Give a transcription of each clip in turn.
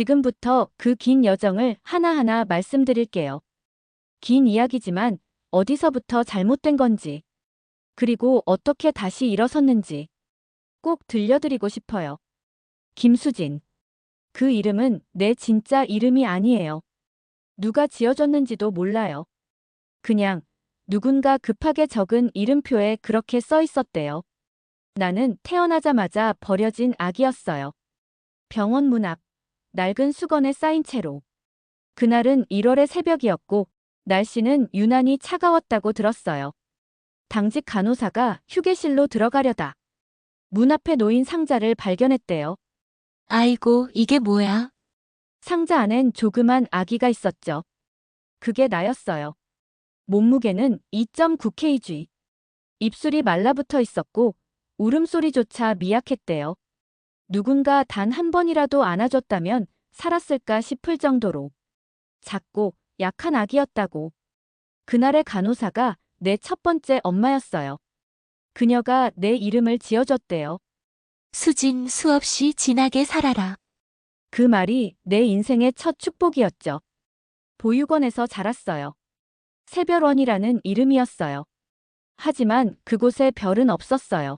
지금부터 그 긴 여정을 하나하나 말씀드릴게요. 긴 이야기지만 어디서부터 잘못된 건지, 그리고 어떻게 다시 일어섰는지 꼭 들려드리고 싶어요. 김수진. 그 이름은 내 진짜 이름이 아니에요. 누가 지어줬는지도 몰라요. 그냥 누군가 급하게 적은 이름표에 그렇게 써 있었대요. 나는 태어나자마자 버려진 아기였어요. 병원 문 앞, 낡은 수건에 쌓인 채로. 그날은 1월의 새벽이었고 날씨는 유난히 차가웠다고 들었어요. 당직 간호사가 휴게실로 들어가려다 문 앞에 놓인 상자를 발견했대요. 아이고, 이게 뭐야? 상자 안엔 조그만 아기가 있었죠. 그게 나였어요. 몸무게는 2.9kg. 입술이 말라붙어 있었고 울음소리조차 미약했대요. 누군가 단 한 번이라도 안아줬다면 살았을까 싶을 정도로 작고 약한 아기였다고. 그날의 간호사가 내 첫 번째 엄마였어요. 그녀가 내 이름을 지어줬대요. 수진, 수없이 진하게 살아라. 그 말이 내 인생의 첫 축복이었죠. 보육원에서 자랐어요. 새별원이라는 이름이었어요. 하지만 그곳에 별은 없었어요.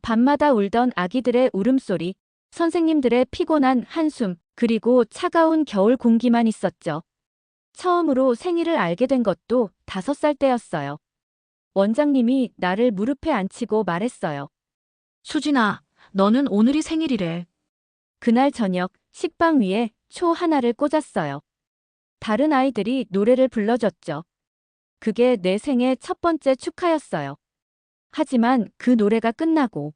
밤마다 울던 아기들의 울음소리, 선생님들의 피곤한 한숨, 그리고 차가운 겨울 공기만 있었죠. 처음으로 생일을 알게 된 것도 5살 때였어요. 원장님이 나를 무릎에 앉히고 말했어요. 수진아, 너는 오늘이 생일이래. 그날 저녁 식빵 위에 초 하나를 꽂았어요. 다른 아이들이 노래를 불러줬죠. 그게 내 생애 첫 번째 축하였어요. 하지만 그 노래가 끝나고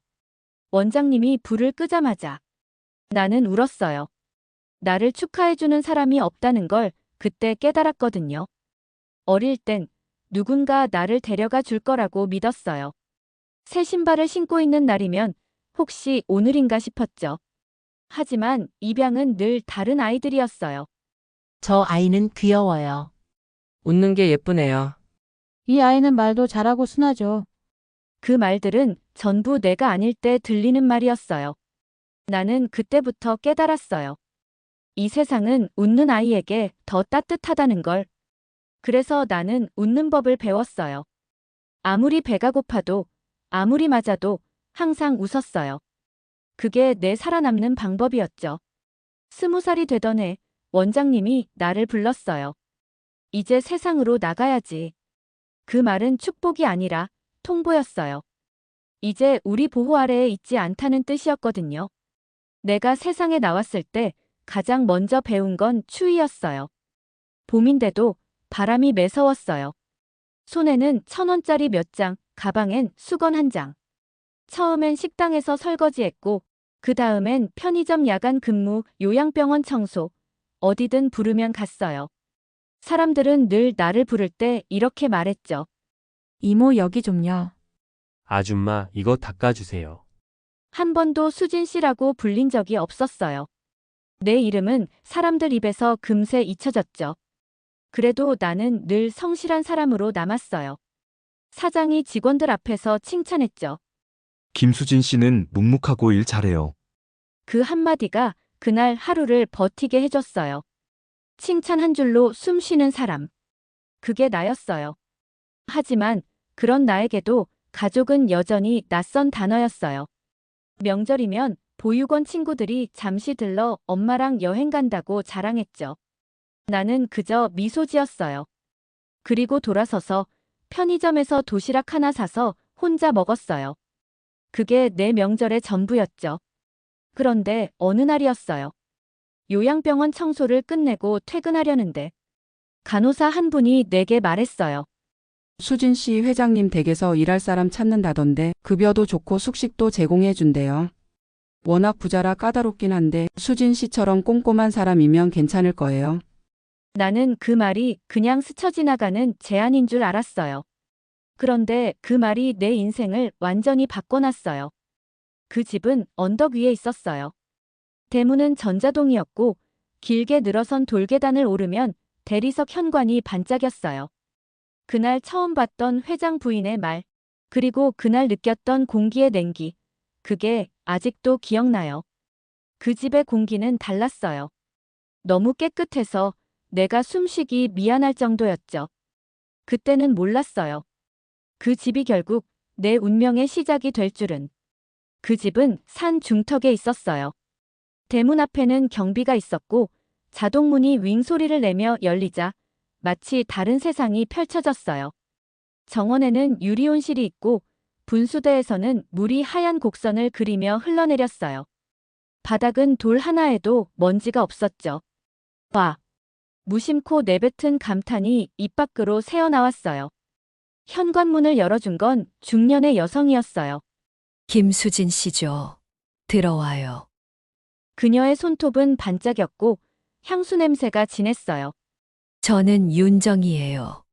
원장님이 불을 끄자마자 나는 울었어요. 나를 축하해주는 사람이 없다는 걸 그때 깨달았거든요. 어릴 땐 누군가 나를 데려가 줄 거라고 믿었어요. 새 신발을 신고 있는 날이면 혹시 오늘인가 싶었죠. 하지만 입양은 늘 다른 아이들이었어요. 저 아이는 귀여워요. 웃는 게 예쁘네요. 이 아이는 말도 잘하고 순하죠. 그 말들은 전부 내가 아닐 때 들리는 말이었어요. 나는 그때부터 깨달았어요. 이 세상은 웃는 아이에게 더 따뜻하다는 걸. 그래서 나는 웃는 법을 배웠어요. 아무리 배가 고파도, 아무리 맞아도 항상 웃었어요. 그게 내 살아남는 방법이었죠. 20살이 되던 해 원장님이 나를 불렀어요. 이제 세상으로 나가야지. 그 말은 축복이 아니라 통보였어요. 이제 우리 보호 아래에 있지 않다는 뜻이었거든요. 내가 세상에 나왔을 때 가장 먼저 배운 건 추위였어요. 봄인데도 바람이 매서웠어요. 손에는 1,000원짜리 몇 장, 가방엔 수건 1장. 처음엔 식당에서 설거지했고 그 다음엔 편의점 야간 근무, 요양병원 청소, 어디든 부르면 갔어요. 사람들은 늘 나를 부를 때 이렇게 말했죠. 이모 여기 좀요. 아줌마, 이거 닦아주세요. 한 번도 수진 씨라고 불린 적이 없었어요. 내 이름은 사람들 입에서 금세 잊혀졌죠. 그래도 나는 늘 성실한 사람으로 남았어요. 사장이 직원들 앞에서 칭찬했죠. 김수진 씨는 묵묵하고 일 잘해요. 그 한마디가 그날 하루를 버티게 해줬어요. 칭찬 한 줄로 숨 쉬는 사람. 그게 나였어요. 하지만 그런 나에게도 가족은 여전히 낯선 단어였어요. 명절이면 보육원 친구들이 잠시 들러 엄마랑 여행 간다고 자랑했죠. 나는 그저 미소 지었어요. 그리고 돌아서서 편의점에서 도시락 하나 사서 혼자 먹었어요. 그게 내 명절의 전부였죠. 그런데 어느 날이었어요. 요양병원 청소를 끝내고 퇴근하려는데 간호사 한 분이 내게 말했어요. 수진 씨 회장님 댁에서 일할 사람 찾는다던데 급여도 좋고 숙식도 제공해 준대요. 워낙 부자라 까다롭긴 한데 수진 씨처럼 꼼꼼한 사람이면 괜찮을 거예요. 나는 그 말이 그냥 스쳐 지나가는 제안인 줄 알았어요. 그런데 그 말이 내 인생을 완전히 바꿔놨어요. 그 집은 언덕 위에 있었어요. 대문은 전자동이었고 길게 늘어선 돌계단을 오르면 대리석 현관이 반짝였어요. 그날 처음 봤던 회장 부인의 말, 그리고 그날 느꼈던 공기의 냉기, 그게 아직도 기억나요. 그 집의 공기는 달랐어요. 너무 깨끗해서 내가 숨쉬기 미안할 정도였죠. 그때는 몰랐어요. 그 집이 결국 내 운명의 시작이 될 줄은. 그 집은 산 중턱에 있었어요. 대문 앞에는 경비가 있었고 자동문이 윙 소리를 내며 열리자 마치 다른 세상이 펼쳐졌어요. 정원에는 유리온실이 있고 분수대에서는 물이 하얀 곡선을 그리며 흘러내렸어요. 바닥은 돌 하나에도 먼지가 없었죠. 와! 무심코 내뱉은 감탄이 입 밖으로 새어나왔어요. 현관문을 열어준 건 중년의 여성이었어요. 김수진 씨죠. 들어와요. 그녀의 손톱은 반짝였고 향수 냄새가 진했어요. 저는 윤정이에요.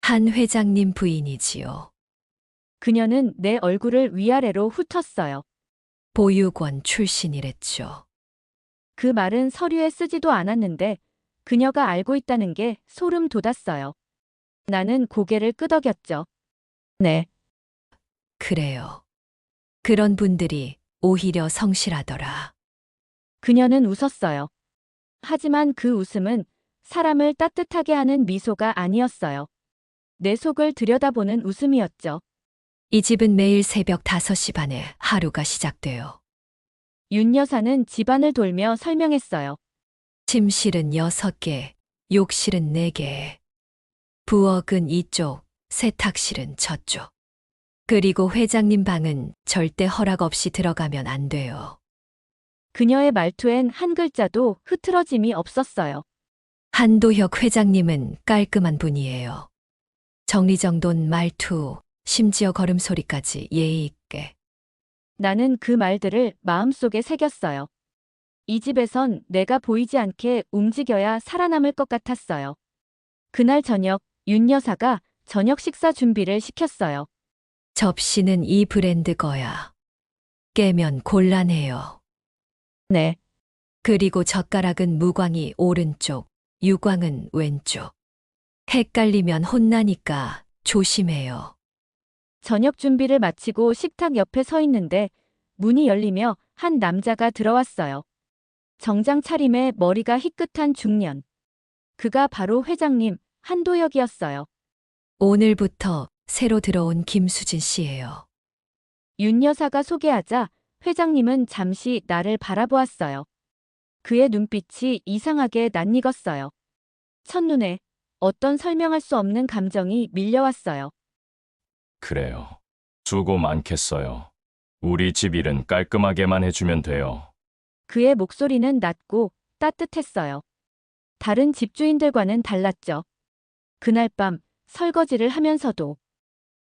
한 회장님 부인이지요. 그녀는 내 얼굴을 위아래로 훑었어요. 보육원 출신이랬죠. 그 말은 서류에 쓰지도 않았는데 그녀가 알고 있다는 게 소름 돋았어요. 나는 고개를 끄덕였죠. 네. 그래요. 그런 분들이 오히려 성실하더라. 그녀는 웃었어요. 하지만 그 웃음은 사람을 따뜻하게 하는 미소가 아니었어요. 내 속을 들여다보는 웃음이었죠. 이 집은 매일 새벽 5시 반에 하루가 시작돼요. 윤 여사는 집안을 돌며 설명했어요. 침실은 6개, 욕실은 4개. 부엌은 이쪽, 세탁실은 저쪽. 그리고 회장님 방은 절대 허락 없이 들어가면 안 돼요. 그녀의 말투엔 한 글자도 흐트러짐이 없었어요. 한도혁 회장님은 깔끔한 분이에요. 정리정돈 말투, 심지어 걸음소리까지 예의 있게. 나는 그 말들을 마음속에 새겼어요. 이 집에선 내가 보이지 않게 움직여야 살아남을 것 같았어요. 그날 저녁, 윤 여사가 저녁 식사 준비를 시켰어요. 접시는 이 브랜드 거야. 깨면 곤란해요. 네. 그리고 젓가락은 무광이 오른쪽, 유광은 왼쪽. 헷갈리면 혼나니까 조심해요. 저녁 준비를 마치고 식탁 옆에 서 있는데 문이 열리며 한 남자가 들어왔어요. 정장 차림에 머리가 희끗한 중년. 그가 바로 회장님 한도혁이었어요. 오늘부터 새로 들어온 김수진 씨예요. 윤 여사가 소개하자 회장님은 잠시 나를 바라보았어요. 그의 눈빛이 이상하게 낯익었어요. 첫눈에 어떤 설명할 수 없는 감정이 밀려왔어요. 그래요. 수고 많겠어요. 우리 집 일은 깔끔하게만 해주면 돼요. 그의 목소리는 낮고 따뜻했어요. 다른 집주인들과는 달랐죠. 그날 밤 설거지를 하면서도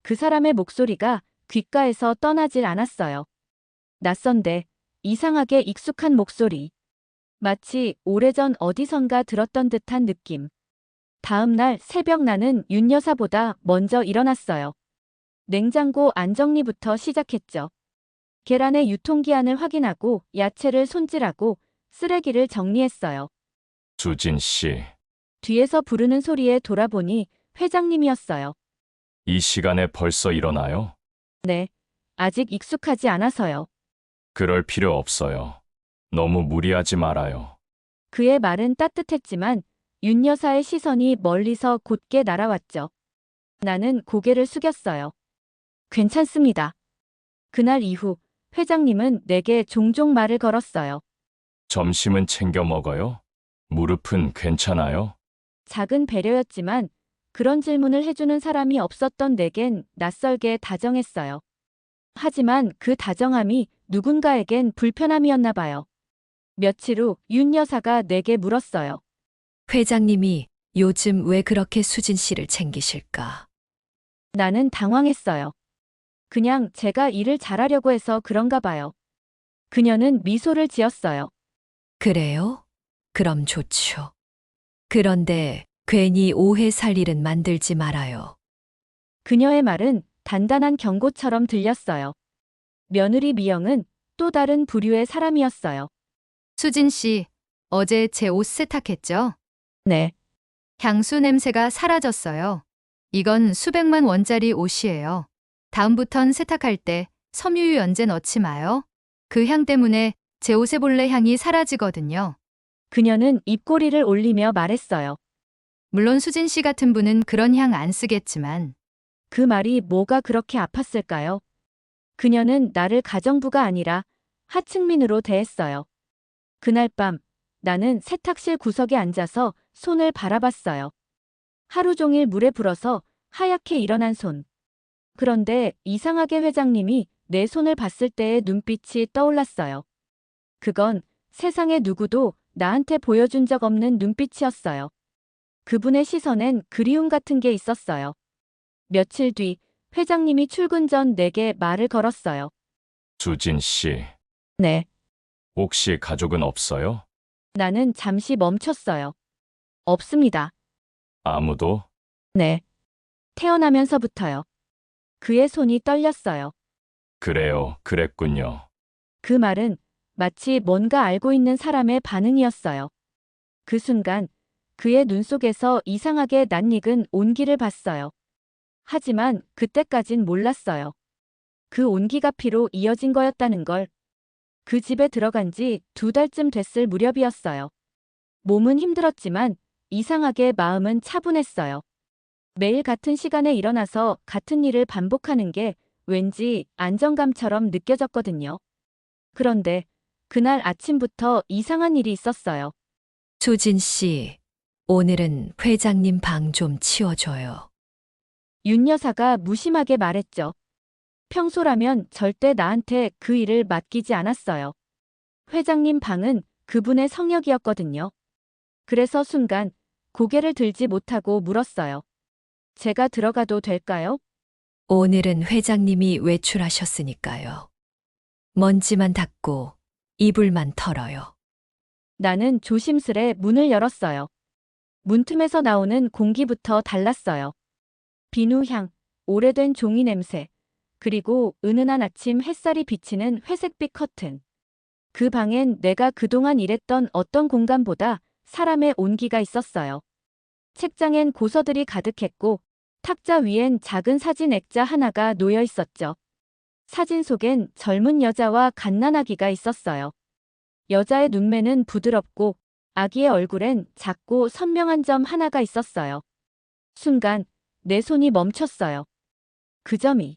그 사람의 목소리가 귓가에서 떠나질 않았어요. 낯선데 이상하게 익숙한 목소리. 마치 오래전 어디선가 들었던 듯한 느낌. 다음 날 새벽 나는 윤 여사보다 먼저 일어났어요. 냉장고 안정리부터 시작했죠. 계란의 유통기한을 확인하고 야채를 손질하고 쓰레기를 정리했어요. 수진 씨, 뒤에서 부르는 소리에 돌아보니 회장님이었어요. 이 시간에 벌써 일어나요? 네. 아직 익숙하지 않아서요. 그럴 필요 없어요. 너무 무리하지 말아요. 그의 말은 따뜻했지만 윤 여사의 시선이 멀리서 곧게 날아왔죠. 나는 고개를 숙였어요. 괜찮습니다. 그날 이후 회장님은 내게 종종 말을 걸었어요. 점심은 챙겨 먹어요? 무릎은 괜찮아요? 작은 배려였지만 그런 질문을 해주는 사람이 없었던 내겐 낯설게 다정했어요. 하지만 그 다정함이 누군가에겐 불편함이었나 봐요. 며칠 후 윤 여사가 내게 물었어요. 회장님이 요즘 왜 그렇게 수진 씨를 챙기실까? 나는 당황했어요. 그냥 제가 일을 잘하려고 해서 그런가 봐요. 그녀는 미소를 지었어요. 그래요? 그럼 좋죠. 그런데 괜히 오해 살 일은 만들지 말아요. 그녀의 말은 단단한 경고처럼 들렸어요. 며느리 미영은 또 다른 부류의 사람이었어요. 수진 씨, 어제 제 옷 세탁했죠? 네. 향수 냄새가 사라졌어요. 이건 수백만 원짜리 옷이에요. 다음부턴 세탁할 때 섬유유 연제 넣지 마요. 그 향 때문에 제 옷의 본래 향이 사라지거든요. 그녀는 입꼬리를 올리며 말했어요. 물론 수진 씨 같은 분은 그런 향 안 쓰겠지만 그 말이 뭐가 그렇게 아팠을까요? 그녀는 나를 가정부가 아니라 하층민으로 대했어요. 그날 밤 나는 세탁실 구석에 앉아서 손을 바라봤어요. 하루 종일 물에 불어서 하얗게 일어난 손. 그런데 이상하게 회장님이 내 손을 봤을 때의 눈빛이 떠올랐어요. 그건 세상에 누구도 나한테 보여준 적 없는 눈빛이었어요. 그분의 시선엔 그리움 같은 게 있었어요. 며칠 뒤 회장님이 출근 전 내게 말을 걸었어요. 수진 씨, 네. 혹시 가족은 없어요? 나는 잠시 멈췄어요. 없습니다. 아무도? 네. 태어나면서부터요. 그의 손이 떨렸어요. 그래요, 그랬군요. 그 말은 마치 뭔가 알고 있는 사람의 반응이었어요. 그 순간 그의 눈 속에서 이상하게 낯익은 온기를 봤어요. 하지만 그때까진 몰랐어요. 그 온기가 피로 이어진 거였다는 걸. 그 집에 들어간 지 2달쯤 됐을 무렵이었어요. 몸은 힘들었지만 이상하게 마음은 차분했어요. 매일 같은 시간에 일어나서 같은 일을 반복하는 게 왠지 안정감처럼 느껴졌거든요. 그런데 그날 아침부터 이상한 일이 있었어요. 수진 씨, 오늘은 회장님 방 좀 치워줘요. 윤 여사가 무심하게 말했죠. 평소라면 절대 나한테 그 일을 맡기지 않았어요. 회장님 방은 그분의 성역이었거든요. 그래서 순간 고개를 들지 못하고 물었어요. 제가 들어가도 될까요? 오늘은 회장님이 외출하셨으니까요. 먼지만 닦고 이불만 털어요. 나는 조심스레 문을 열었어요. 문틈에서 나오는 공기부터 달랐어요. 비누향, 오래된 종이 냄새, 그리고 은은한 아침 햇살이 비치는 회색빛 커튼. 그 방엔 내가 그동안 일했던 어떤 공간보다 사람의 온기가 있었어요. 책장엔 고서들이 가득했고 탁자 위엔 작은 사진 액자 하나가 놓여 있었죠. 사진 속엔 젊은 여자와 갓난아기가 있었어요. 여자의 눈매는 부드럽고 아기의 얼굴엔 작고 선명한 점 하나가 있었어요. 순간 내 손이 멈췄어요. 그 점이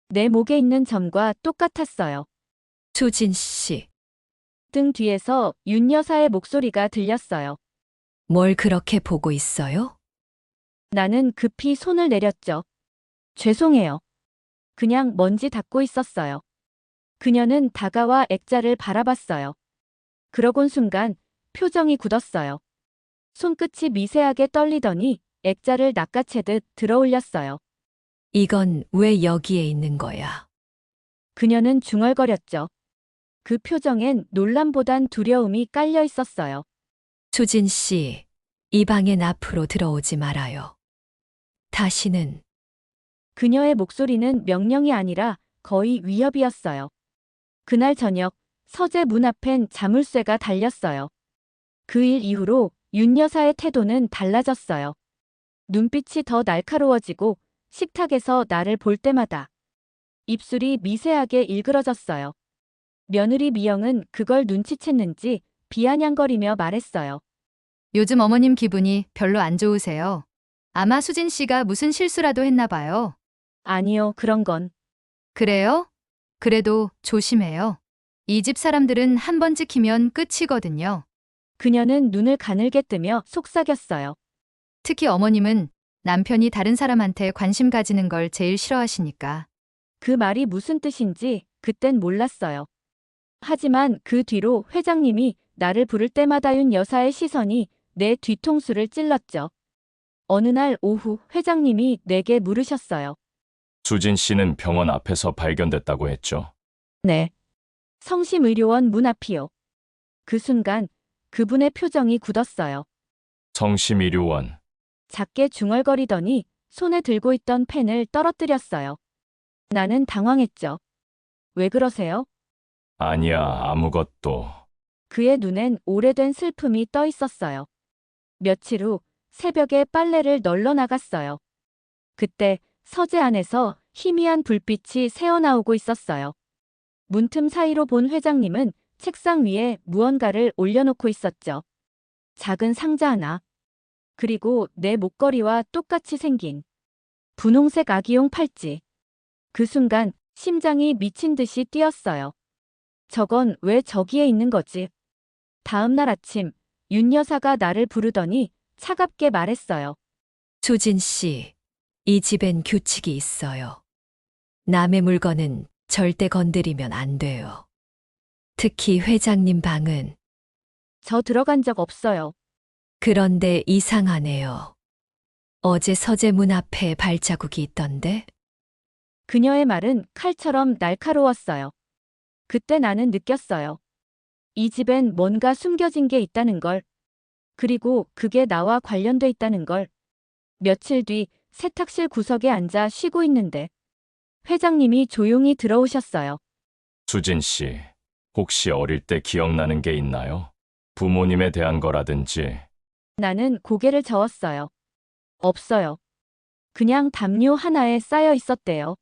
내 목에 있는 점과 똑같았어요. 수진 씨, 등 뒤에서 윤 여사의 목소리가 들렸어요. 뭘 그렇게 보고 있어요? 나는 급히 손을 내렸죠. 죄송해요. 그냥 먼지 닦고 있었어요. 그녀는 다가와 액자를 바라봤어요. 그러곤 순간 표정이 굳었어요. 손끝이 미세하게 떨리더니 액자를 낚아채듯 들어올렸어요. 이건 왜 여기에 있는 거야? 그녀는 중얼거렸죠. 그 표정엔 놀람보단 두려움이 깔려 있었어요. 수진 씨, 이 방엔 앞으로 들어오지 말아요. 다시는. 그녀의 목소리는 명령이 아니라 거의 위협이었어요. 그날 저녁 서재 문 앞엔 자물쇠가 달렸어요. 그 일 이후로 윤 여사의 태도는 달라졌어요. 눈빛이 더 날카로워지고 식탁에서 나를 볼 때마다 입술이 미세하게 일그러졌어요. 며느리 미영은 그걸 눈치챘는지 비아냥거리며 말했어요. 요즘 어머님 기분이 별로 안 좋으세요. 아마 수진 씨가 무슨 실수라도 했나 봐요. 아니요, 그런 건. 그래요? 그래도 조심해요. 이 집 사람들은 한 번 찍히면 끝이거든요. 그녀는 눈을 가늘게 뜨며 속삭였어요. 특히 어머님은 남편이 다른 사람한테 관심 가지는 걸 제일 싫어하시니까. 그 말이 무슨 뜻인지 그땐 몰랐어요. 하지만 그 뒤로 회장님이 나를 부를 때마다 윤 여사의 시선이 내 뒤통수를 찔렀죠. 어느 날 오후 회장님이 내게 물으셨어요. 수진 씨는 병원 앞에서 발견됐다고 했죠. 네. 성심의료원 문 앞이요. 그 순간 그분의 표정이 굳었어요. 성심의료원. 작게 중얼거리더니 손에 들고 있던 펜을 떨어뜨렸어요. 나는 당황했죠. 왜 그러세요? 아니야, 아무것도. 그의 눈엔 오래된 슬픔이 떠 있었어요. 며칠 후 새벽에 빨래를 널러 나갔어요. 그때 서재 안에서 희미한 불빛이 새어나오고 있었어요. 문틈 사이로 본 회장님은 책상 위에 무언가를 올려놓고 있었죠. 작은 상자 하나. 그리고 내 목걸이와 똑같이 생긴 분홍색 아기용 팔찌. 그 순간 심장이 미친 듯이 뛰었어요. 저건 왜 저기에 있는 거지? 다음 날 아침 윤 여사가 나를 부르더니 차갑게 말했어요. 수진 씨, 이 집엔 규칙이 있어요. 남의 물건은 절대 건드리면 안 돼요. 특히 회장님 방은. 저 들어간 적 없어요. 그런데 이상하네요. 어제 서재문 앞에 발자국이 있던데? 그녀의 말은 칼처럼 날카로웠어요. 그때 나는 느꼈어요. 이 집엔 뭔가 숨겨진 게 있다는 걸. 그리고 그게 나와 관련돼 있다는 걸. 며칠 뒤 세탁실 구석에 앉아 쉬고 있는데 회장님이 조용히 들어오셨어요. 수진 씨, 혹시 어릴 때 기억나는 게 있나요? 부모님에 대한 거라든지. 나는 고개를 저었어요. 없어요. 그냥 담요 하나에 쌓여 있었대요.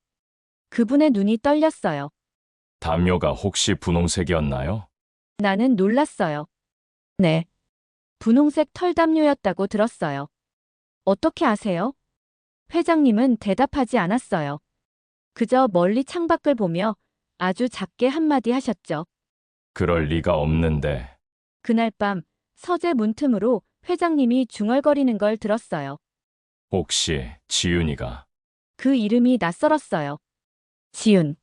그분의 눈이 떨렸어요. 담요가 혹시 분홍색이었나요? 나는 놀랐어요. 네. 분홍색 털담요였다고 들었어요. 어떻게 아세요? 회장님은 대답하지 않았어요. 그저 멀리 창밖을 보며 아주 작게 한마디 하셨죠. 그럴 리가 없는데. 그날 밤 서재 문틈으로 회장님이 중얼거리는 걸 들었어요. 혹시 지윤이가? 그 이름이 낯설었어요. 지윤.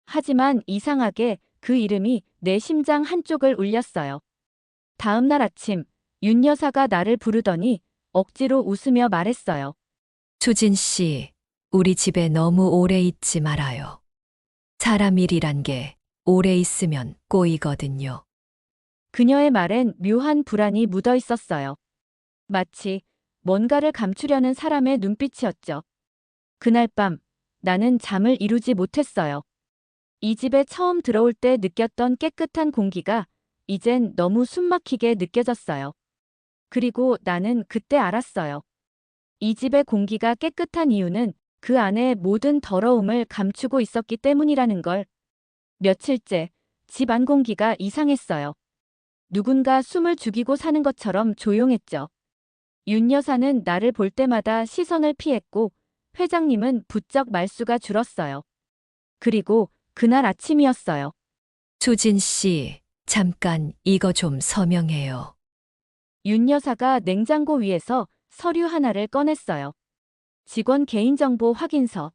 하지만 이상하게 그 이름이 내 심장 한쪽을 울렸어요. 다음 날 아침 윤 여사가 나를 부르더니 억지로 웃으며 말했어요. 수진 씨, 우리 집에 너무 오래 있지 말아요. 사람 일이란 게 오래 있으면 꼬이거든요. 그녀의 말엔 묘한 불안이 묻어 있었어요. 마치 뭔가를 감추려는 사람의 눈빛이었죠. 그날 밤 나는 잠을 이루지 못했어요. 이 집에 처음 들어올 때 느꼈던 깨끗한 공기가 이젠 너무 숨막히게 느껴졌어요. 그리고 나는 그때 알았어요. 이 집의 공기가 깨끗한 이유는 그 안에 모든 더러움을 감추고 있었기 때문이라는 걸. 며칠째 집 안 공기가 이상했어요. 누군가 숨을 죽이고 사는 것처럼 조용했죠. 윤 여사는 나를 볼 때마다 시선을 피했고 회장님은 부쩍 말수가 줄었어요. 그리고 그날 아침이었어요. 수진 씨, 잠깐 이거 좀 서명해요. 윤 여사가 냉장고 위에서 서류 하나를 꺼냈어요. 직원 개인정보 확인서.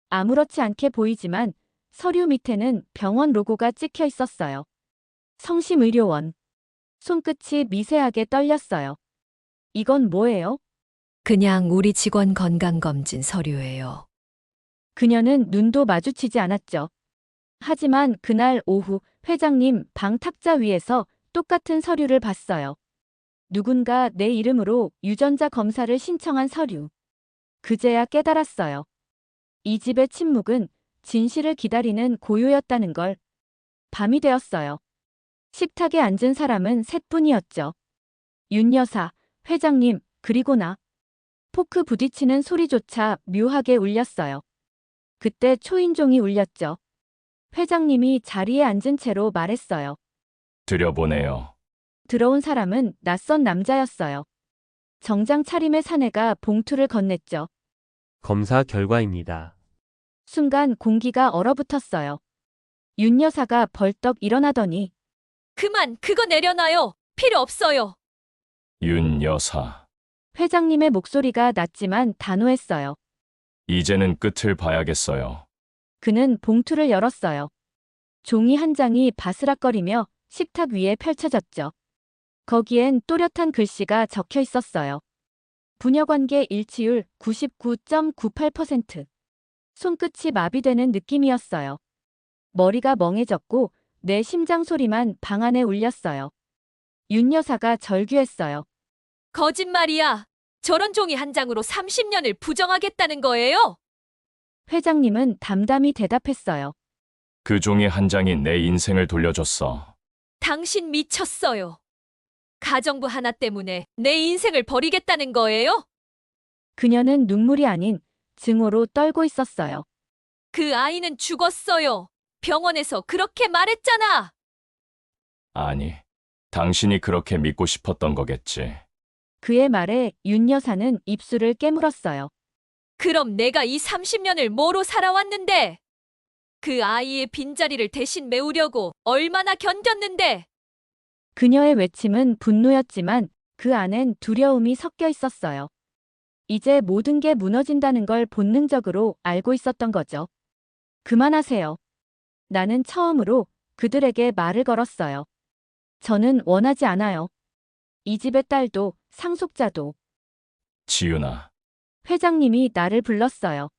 아무렇지 않게 보이지만 서류 밑에는 병원 로고가 찍혀 있었어요. 성심의료원. 손끝이 미세하게 떨렸어요. 이건 뭐예요? 그냥 우리 직원 건강검진 서류예요. 그녀는 눈도 마주치지 않았죠. 하지만 그날 오후 회장님 방 탁자 위에서 똑같은 서류를 봤어요. 누군가 내 이름으로 유전자 검사를 신청한 서류. 그제야 깨달았어요. 이 집의 침묵은 진실을 기다리는 고요였다는 걸. 밤이 되었어요. 식탁에 앉은 사람은 셋뿐이었죠. 윤 여사, 회장님, 그리고 나. 포크 부딪히는 소리조차 묘하게 울렸어요. 그때 초인종이 울렸죠. 회장님이 자리에 앉은 채로 말했어요. 들여보내요. 들어온 사람은 낯선 남자였어요. 정장 차림의 사내가 봉투를 건넸죠. 검사 결과입니다. 순간 공기가 얼어붙었어요. 윤 여사가 벌떡 일어나더니 그만, 그거 내려놔요. 필요 없어요. 윤 여사. 회장님의 목소리가 낮지만 단호했어요. 이제는 끝을 봐야겠어요. 그는 봉투를 열었어요. 종이 한 장이 바스락거리며 식탁 위에 펼쳐졌죠. 거기엔 또렷한 글씨가 적혀 있었어요. 부녀관계 일치율 99.98%. 손끝이 마비되는 느낌이었어요. 머리가 멍해졌고 내 심장 소리만 방 안에 울렸어요. 윤 여사가 절규했어요. 거짓말이야. 저런 종이 한 장으로 30년을 부정하겠다는 거예요? 회장님은 담담히 대답했어요. 그 종이 한 장이 내 인생을 돌려줬어. 당신 미쳤어요. 가정부 하나 때문에 내 인생을 버리겠다는 거예요? 그녀는 눈물이 아닌 증오로 떨고 있었어요. 그 아이는 죽었어요. 병원에서 그렇게 말했잖아. 아니, 당신이 그렇게 믿고 싶었던 거겠지. 그의 말에 윤 여사는 입술을 깨물었어요. 그럼 내가 이 30년을 뭐로 살아왔는데? 그 아이의 빈자리를 대신 메우려고 얼마나 견뎠는데? 그녀의 외침은 분노였지만 그 안엔 두려움이 섞여 있었어요. 이제 모든 게 무너진다는 걸 본능적으로 알고 있었던 거죠. 그만하세요. 나는 처음으로 그들에게 말을 걸었어요. 저는 원하지 않아요. 이 집의 딸도 상속자도. 지윤아, 회장님이 나를 불렀어요.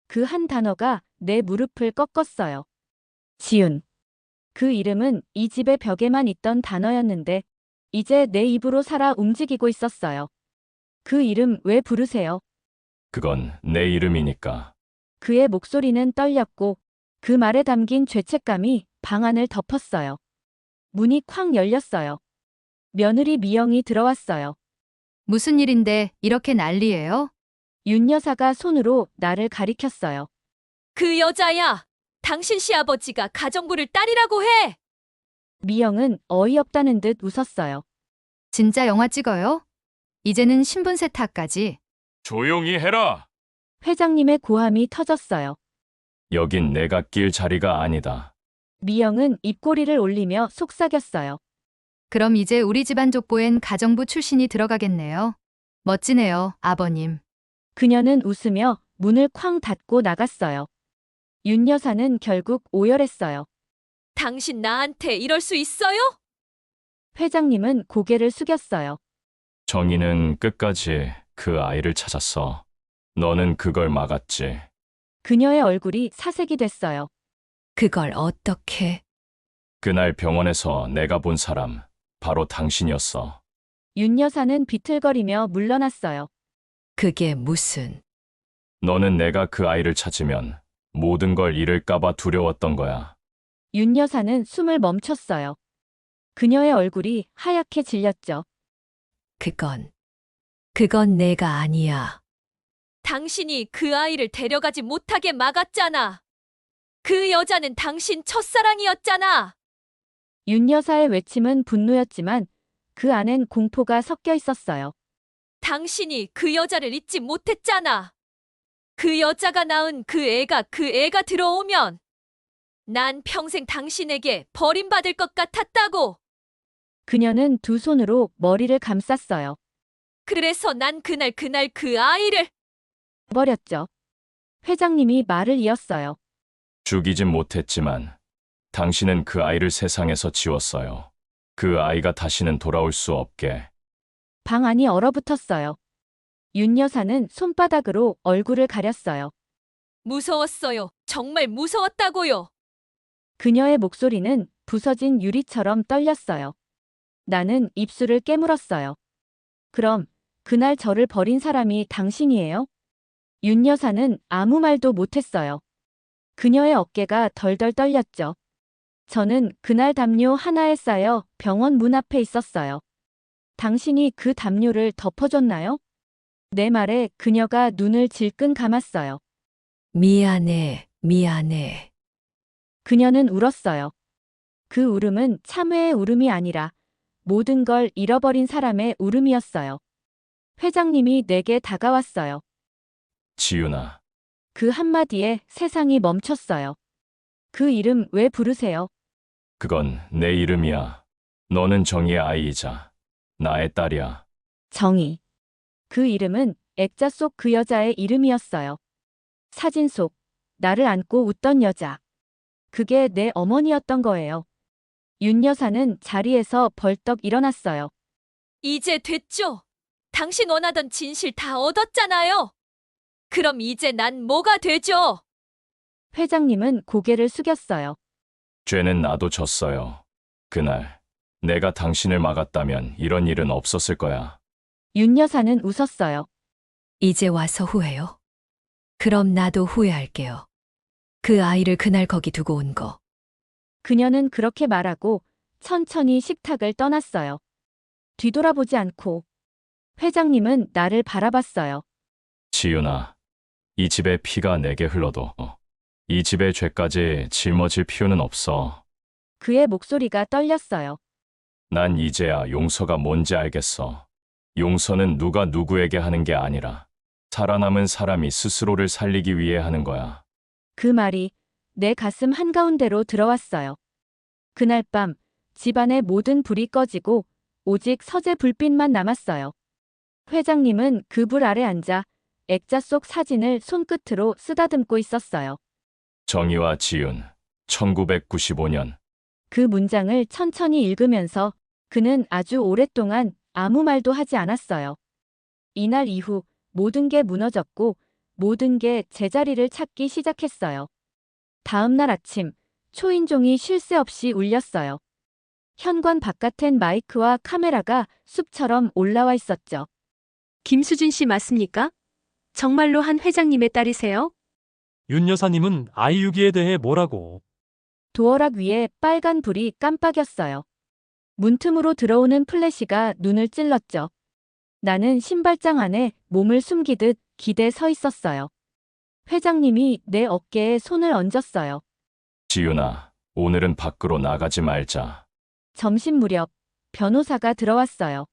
그 한 단어가 내 무릎을 꺾었어요. 지윤. 그 이름은 이 집의 벽에만 있던 단어였는데 이제 내 입으로 살아 움직이고 있었어요. 그 이름 왜 부르세요? 그건 내 이름이니까. 그의 목소리는 떨렸고 그 말에 담긴 죄책감이 방 안을 덮었어요. 문이 쾅 열렸어요. 며느리 미영이 들어왔어요. 무슨 일인데 이렇게 난리예요? 윤 여사가 손으로 나를 가리켰어요. 그 여자야! 당신 시아버지가 가정부를 딸이라고 해! 미영은 어이없다는 듯 웃었어요. 진짜 영화 찍어요? 이제는 신분 세탁까지. 조용히 해라! 회장님의 고함이 터졌어요. 여긴 내가 낄 자리가 아니다. 미영은 입꼬리를 올리며 속삭였어요. 그럼 이제 우리 집안 족보엔 가정부 출신이 들어가겠네요. 멋지네요, 아버님. 그녀는 웃으며 문을 쾅 닫고 나갔어요. 윤 여사는 결국 오열했어요. 당신 나한테 이럴 수 있어요? 회장님은 고개를 숙였어요. 정희는 끝까지 그 아이를 찾았어. 너는 그걸 막았지. 그녀의 얼굴이 사색이 됐어요. 그걸 어떻게? 그날 병원에서 내가 본 사람, 바로 당신이었어. 윤 여사는 비틀거리며 물러났어요. 그게 무슨? 너는 내가 그 아이를 찾으면 모든 걸 잃을까봐 두려웠던 거야. 윤 여사는 숨을 멈췄어요. 그녀의 얼굴이 하얗게 질렸죠. 그건 내가 아니야. 당신이 그 아이를 데려가지 못하게 막았잖아. 그 여자는 당신 첫사랑이었잖아. 윤 여사의 외침은 분노였지만 그 안엔 공포가 섞여 있었어요. 당신이 그 여자를 잊지 못했잖아. 그 여자가 낳은 그 애가 들어오면 난 평생 당신에게 버림받을 것 같았다고. 그녀는 두 손으로 머리를 감쌌어요. 그래서 난 그날 그 아이를 버렸죠. 회장님이 말을 이었어요. 죽이진 못했지만 당신은 그 아이를 세상에서 지웠어요. 그 아이가 다시는 돌아올 수 없게. 방 안이 얼어붙었어요. 윤 여사는 손바닥으로 얼굴을 가렸어요. 무서웠어요. 정말 무서웠다고요. 그녀의 목소리는 부서진 유리처럼 떨렸어요. 나는 입술을 깨물었어요. 그럼 그날 저를 버린 사람이 당신이에요? 윤 여사는 아무 말도 못했어요. 그녀의 어깨가 덜덜 떨렸죠. 저는 그날 담요 하나에 쌓여 병원 문 앞에 있었어요. 당신이 그 담요를 덮어줬나요? 내 말에 그녀가 눈을 질끈 감았어요. 미안해. 그녀는 울었어요. 그 울음은 참회의 울음이 아니라 모든 걸 잃어버린 사람의 울음이었어요. 회장님이 내게 다가왔어요. 지윤아, 그 한마디에 세상이 멈췄어요. 그 이름 왜 부르세요? 그건 내 이름이야. 너는 정희의 아이이자 나의 딸이야. 정희. 그 이름은 액자 속 그 여자의 이름이었어요. 사진 속 나를 안고 웃던 여자. 그게 내 어머니였던 거예요. 윤 여사는 자리에서 벌떡 일어났어요. 이제 됐죠? 당신 원하던 진실 다 얻었잖아요. 그럼 이제 난 뭐가 되죠? 회장님은 고개를 숙였어요. 죄는 나도 졌어요. 그날 내가 당신을 막았다면 이런 일은 없었을 거야. 윤 여사는 웃었어요. 이제 와서 후회요? 그럼 나도 후회할게요. 그 아이를 그날 거기 두고 온 거. 그녀는 그렇게 말하고 천천히 식탁을 떠났어요. 뒤돌아보지 않고. 회장님은 나를 바라봤어요. 지윤아, 이 집의 피가 내게 흘러도 이 집의 죄까지 짊어질 필요는 없어. 그의 목소리가 떨렸어요. 난 이제야 용서가 뭔지 알겠어. 용서는 누가 누구에게 하는 게 아니라 살아남은 사람이 스스로를 살리기 위해 하는 거야. 그 말이 내 가슴 한가운데로 들어왔어요. 그날 밤 집안의 모든 불이 꺼지고 오직 서재 불빛만 남았어요. 회장님은 그 불 아래 앉아 액자 속 사진을 손끝으로 쓰다듬고 있었어요. 정의와 지윤, 1995년. 그 문장을 천천히 읽으면서 그는 아주 오랫동안 아무 말도 하지 않았어요. 이날 이후 모든 게 무너졌고 모든 게 제자리를 찾기 시작했어요. 다음 날 아침 초인종이 쉴 새 없이 울렸어요. 현관 바깥엔 마이크와 카메라가 숲처럼 올라와 있었죠. 김수진 씨 맞습니까? 정말로 한 회장님의 딸이세요? 윤 여사님은 아이 유기에 대해 뭐라고? 도어락 위에 빨간 불이 깜빡였어요. 문틈으로 들어오는 플래시가 눈을 찔렀죠. 나는 신발장 안에 몸을 숨기듯 기대 서 있었어요. 회장님이 내 어깨에 손을 얹었어요. 지윤아, 오늘은 밖으로 나가지 말자. 점심 무렵 변호사가 들어왔어요.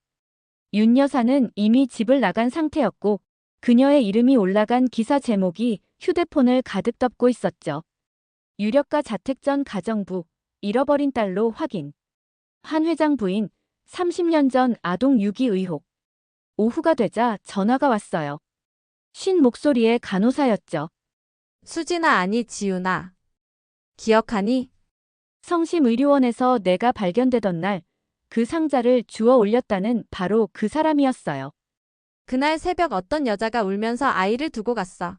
윤 여사는 이미 집을 나간 상태였고 그녀의 이름이 올라간 기사 제목이 휴대폰을 가득 덮고 있었죠. 유력가 자택 전 가정부, 잃어버린 딸로 확인. 한 회장 부인, 30년 전 아동 유기 의혹. 오후가 되자 전화가 왔어요. 쉰 목소리의 간호사였죠. 수진아 아니 지윤아. 기억하니? 성심의료원에서 내가 발견되던 날 그 상자를 주워 올렸다는 바로 그 사람이었어요. 그날 새벽 어떤 여자가 울면서 아이를 두고 갔어.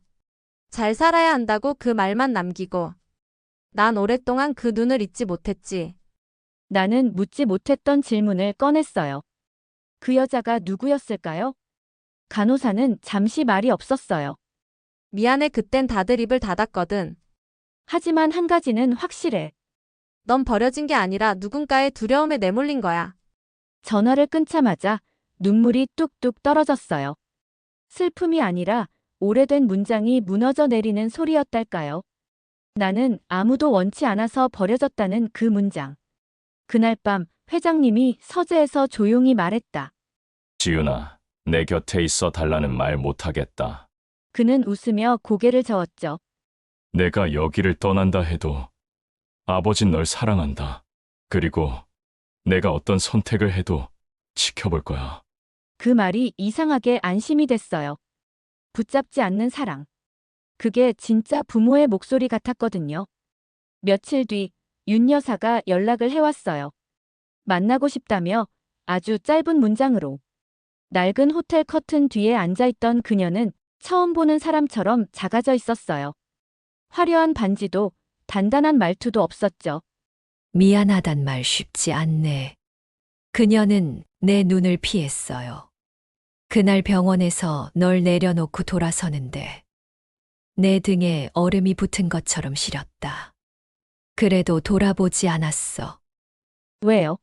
잘 살아야 한다고 그 말만 남기고. 난 오랫동안 그 눈을 잊지 못했지. 나는 묻지 못했던 질문을 꺼냈어요. 그 여자가 누구였을까요? 간호사는 잠시 말이 없었어요. 미안해 그땐 다들 입을 닫았거든. 하지만 한 가지는 확실해. 넌 버려진 게 아니라 누군가의 두려움에 내몰린 거야. 전화를 끊자마자 눈물이 뚝뚝 떨어졌어요. 슬픔이 아니라 오래된 문장이 무너져 내리는 소리였달까요? 나는 아무도 원치 않아서 버려졌다는 그 문장. 그날 밤 회장님이 서재에서 조용히 말했다. 지윤아, 내 곁에 있어 달라는 말 못하겠다. 그는 웃으며 고개를 저었죠. 내가 여기를 떠난다 해도 아버진 널 사랑한다. 그리고 내가 어떤 선택을 해도 지켜볼 거야. 그 말이 이상하게 안심이 됐어요. 붙잡지 않는 사랑. 그게 진짜 부모의 목소리 같았거든요. 며칠 뒤 윤 여사가 연락을 해왔어요. 만나고 싶다며 아주 짧은 문장으로. 낡은 호텔 커튼 뒤에 앉아있던 그녀는 처음 보는 사람처럼 작아져 있었어요. 화려한 반지도 단단한 말투도 없었죠. 미안하단 말 쉽지 않네. 그녀는 내 눈을 피했어요. 그날 병원에서 널 내려놓고 돌아서는데 내 등에 얼음이 붙은 것처럼 시렸다. 그래도 돌아보지 않았어. 왜요?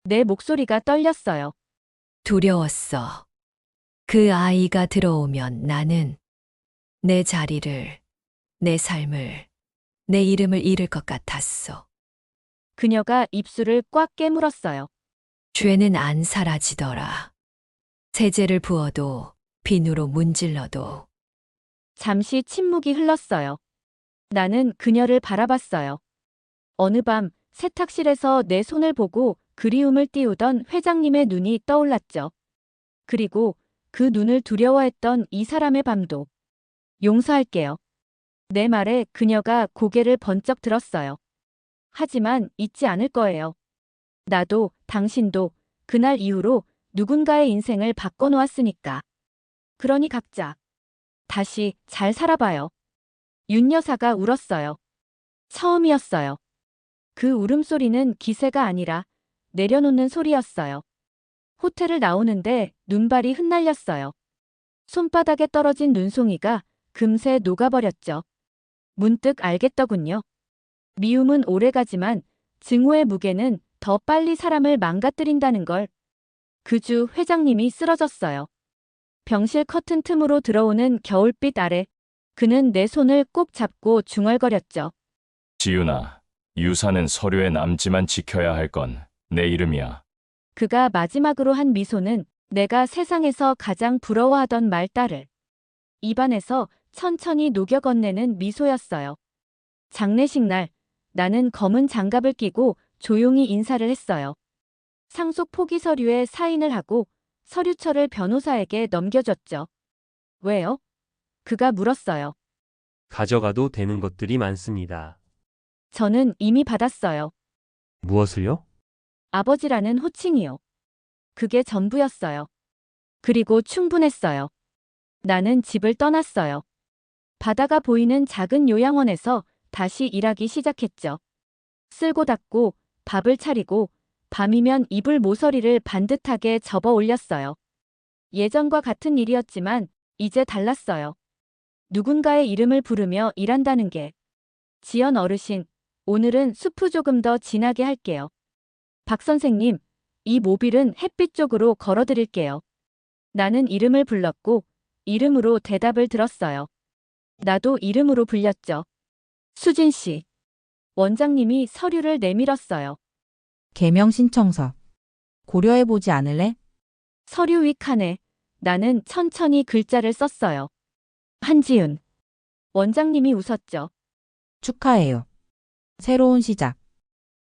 내 목소리가 떨렸어요. 두려웠어. 그 아이가 들어오면 나는 내 자리를, 내 삶을, 내 이름을 잃을 것 같았어. 그녀가 입술을 꽉 깨물었어요. 죄는 안 사라지더라. 세제를 부어도 비누로 문질러도. 잠시 침묵이 흘렀어요. 나는 그녀를 바라봤어요. 어느 밤 세탁실에서 내 손을 보고 그리움을 띄우던 회장님의 눈이 떠올랐죠. 그리고 그 눈을 두려워했던 이 사람의 밤도. 용서할게요. 내 말에 그녀가 고개를 번쩍 들었어요. 하지만 잊지 않을 거예요. 나도 당신도 그날 이후로 누군가의 인생을 바꿔놓았으니까. 그러니 각자 다시 잘 살아봐요. 윤 여사가 울었어요. 처음이었어요. 그 울음소리는 기세가 아니라 내려놓는 소리였어요. 호텔을 나오는데 눈발이 흩날렸어요. 손바닥에 떨어진 눈송이가 금세 녹아버렸죠. 문득 알겠더군요. 미움은 오래가지만 증오의 무게는 더 빨리 사람을 망가뜨린다는 걸. 그 주 회장님이 쓰러졌어요. 병실 커튼 틈으로 들어오는 겨울빛 아래 그는 내 손을 꼭 잡고 중얼거렸죠. 지윤아, 유산은 서류에 남지만 지켜야 할 건 내 이름이야. 그가 마지막으로 한 미소는 내가 세상에서 가장 부러워하던 말딸을 입안에서 천천히 녹여 건네는 미소였어요. 장례식 날, 나는 검은 장갑을 끼고 조용히 인사를 했어요. 상속 포기 서류에 사인을 하고 서류철을 변호사에게 넘겨줬죠. 왜요? 그가 물었어요. 가져가도 되는 것들이 많습니다. 저는 이미 받았어요. 무엇을요? 아버지라는 호칭이요. 그게 전부였어요. 그리고 충분했어요. 나는 집을 떠났어요. 바다가 보이는 작은 요양원에서 다시 일하기 시작했죠. 쓸고 닦고 밥을 차리고 밤이면 이불 모서리를 반듯하게 접어 올렸어요. 예전과 같은 일이었지만 이제 달랐어요. 누군가의 이름을 부르며 일한다는 게. 지연 어르신, 오늘은 수프 조금 더 진하게 할게요. 박 선생님, 이 모빌은 햇빛 쪽으로 걸어드릴게요. 나는 이름을 불렀고 이름으로 대답을 들었어요. 나도 이름으로 불렸죠. 수진 씨. 원장님이 서류를 내밀었어요. 개명 신청서. 고려해보지 않을래? 서류 위 칸에 나는 천천히 글자를 썼어요. 한지윤. 원장님이 웃었죠. 축하해요. 새로운 시작.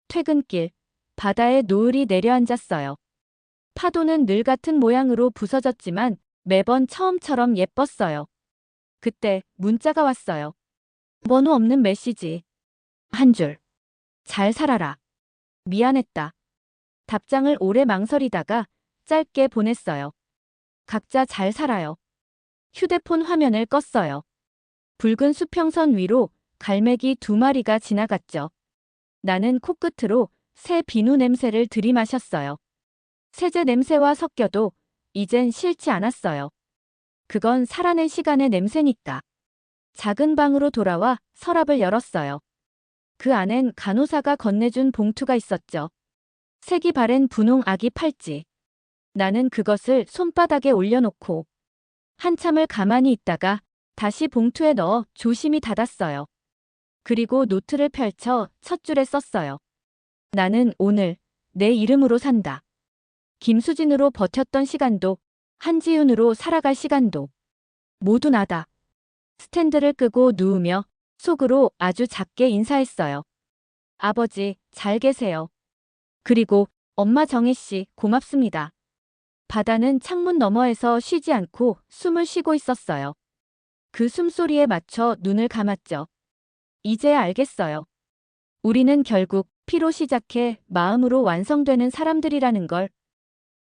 퇴근길, 바다에 노을이 내려앉았어요. 파도는 늘 같은 모양으로 부서졌지만 매번 처음처럼 예뻤어요. 그때 문자가 왔어요. 번호 없는 메시지. 한 줄. 잘 살아라. 미안했다. 답장을 오래 망설이다가 짧게 보냈어요. 각자 잘 살아요. 휴대폰 화면을 껐어요. 붉은 수평선 위로 갈매기 2마리가 지나갔죠. 나는 코끝으로 새 비누 냄새를 들이마셨어요. 세제 냄새와 섞여도 이젠 싫지 않았어요. 그건 살아낸 시간의 냄새니까. 작은 방으로 돌아와 서랍을 열었어요. 그 안엔 간호사가 건네준 봉투가 있었죠. 색이 바랜 분홍 아기 팔찌. 나는 그것을 손바닥에 올려놓고 한참을 가만히 있다가 다시 봉투에 넣어 조심히 닫았어요. 그리고 노트를 펼쳐 첫 줄에 썼어요. 나는 오늘 내 이름으로 산다. 김수진으로 버텼던 시간도 한지윤으로 살아갈 시간도 모두 나다. 스탠드를 끄고 누우며 속으로 아주 작게 인사했어요. 아버지, 잘 계세요. 그리고 엄마 정혜 씨, 고맙습니다. 바다는 창문 너머에서 쉬지 않고 숨을 쉬고 있었어요. 그 숨소리에 맞춰 눈을 감았죠. 이제야 알겠어요. 우리는 결국 피로 시작해 마음으로 완성되는 사람들이라는 걸.